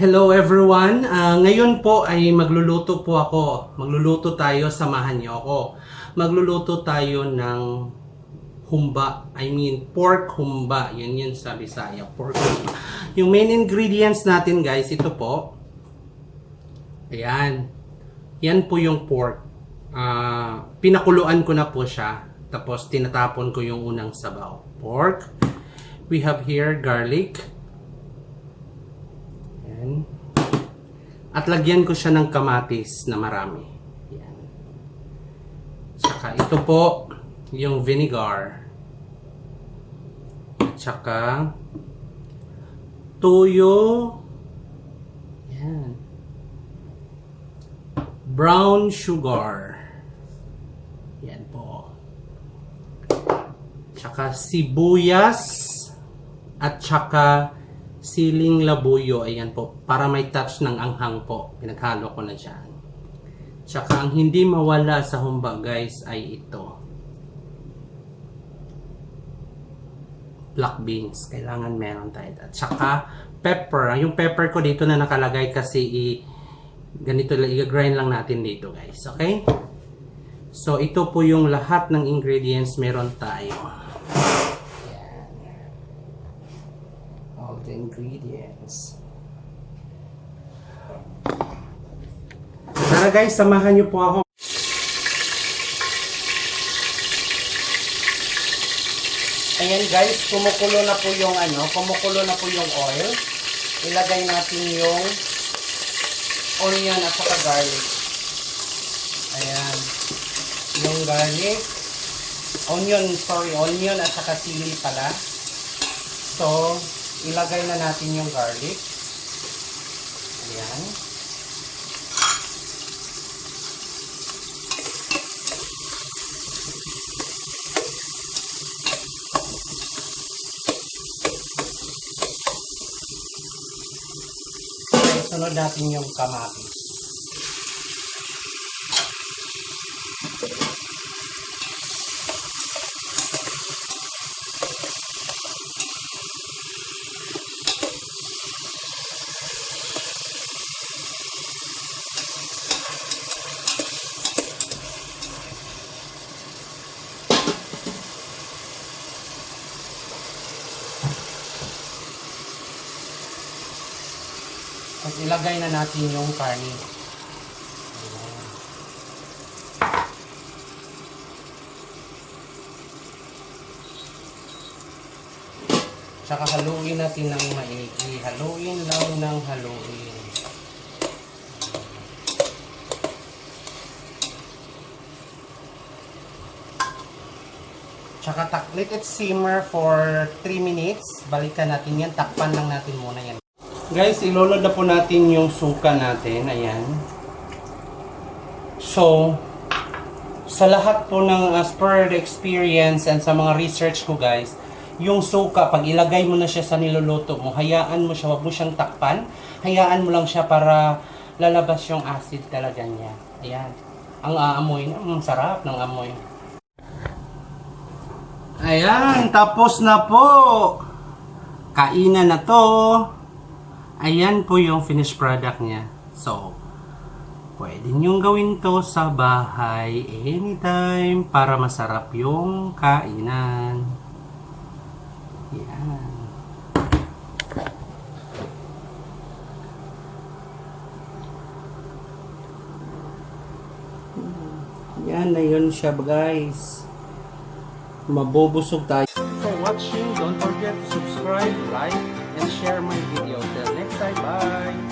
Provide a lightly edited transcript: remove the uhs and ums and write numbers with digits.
Hello everyone! Ngayon po ay magluluto po ako. Magluluto tayo, samahan niyo ako. Magluluto tayo ng humba. I mean pork humba. Yun sa Bisaya, pork humba. Yung main ingredients natin guys, ito po. Ayan. Yan po yung pork. Pinakuluan ko na po siya. Tapos tinatapon ko yung unang sabaw. Pork. We have here garlic. At lagyan ko siya ng kamatis na marami. Yan. Tsaka ito po yung vinegar. At tsaka tuyo. Yan. Brown sugar. Yan po. Tsaka sibuyas. At tsaka siling labuyo, ayan po, para may touch ng anghang po. Pinaghalo ko na dyan. Tsaka ang hindi mawala sa humba guys ay ito. Black beans. Kailangan meron tayo. At tsaka pepper. Yung pepper ko dito na nakalagay kasi ganito lang, i-grind lang natin dito guys. Okay? So ito po yung lahat ng ingredients meron tayo. The ingredients. Tara guys, samahan niyo po ako. Ayan guys, kumukulo na po yung oil. Ilagay natin yung onion at saka garlic. Ayan. Yung garlic, onion at saka sili pala. So, ilagay na natin yung garlic. Ayan. Sunod natin yung kamatis. Tapos ilagay na natin yung karne. Ayan. Tsaka haluin natin ng maigi. Haluin lang ng haluin. Tsaka let it simmer for 3 minutes. Balikan natin yan. Takpan lang natin muna yan. Guys, iloload na po natin yung suka natin. Ayan. So, sa lahat po ng as per the experience and sa mga research ko guys, yung suka, pag ilagay mo na siya sa niluluto mo, hayaan mo siya, wag mo siyang takpan. Hayaan mo lang siya para lalabas yung acid talaga niya. Ayan. Ang aamoy, sarap ng amoy. Ayan, tapos na po. Kainan na to. Ayan po yung finished product niya. So, pwede nyo gawin to sa bahay anytime para masarap yung kainan. Yan. Yan na yun siya guys. Mabubusog tayo. For watching, don't forget to subscribe, like, and share my video. Till next time, bye!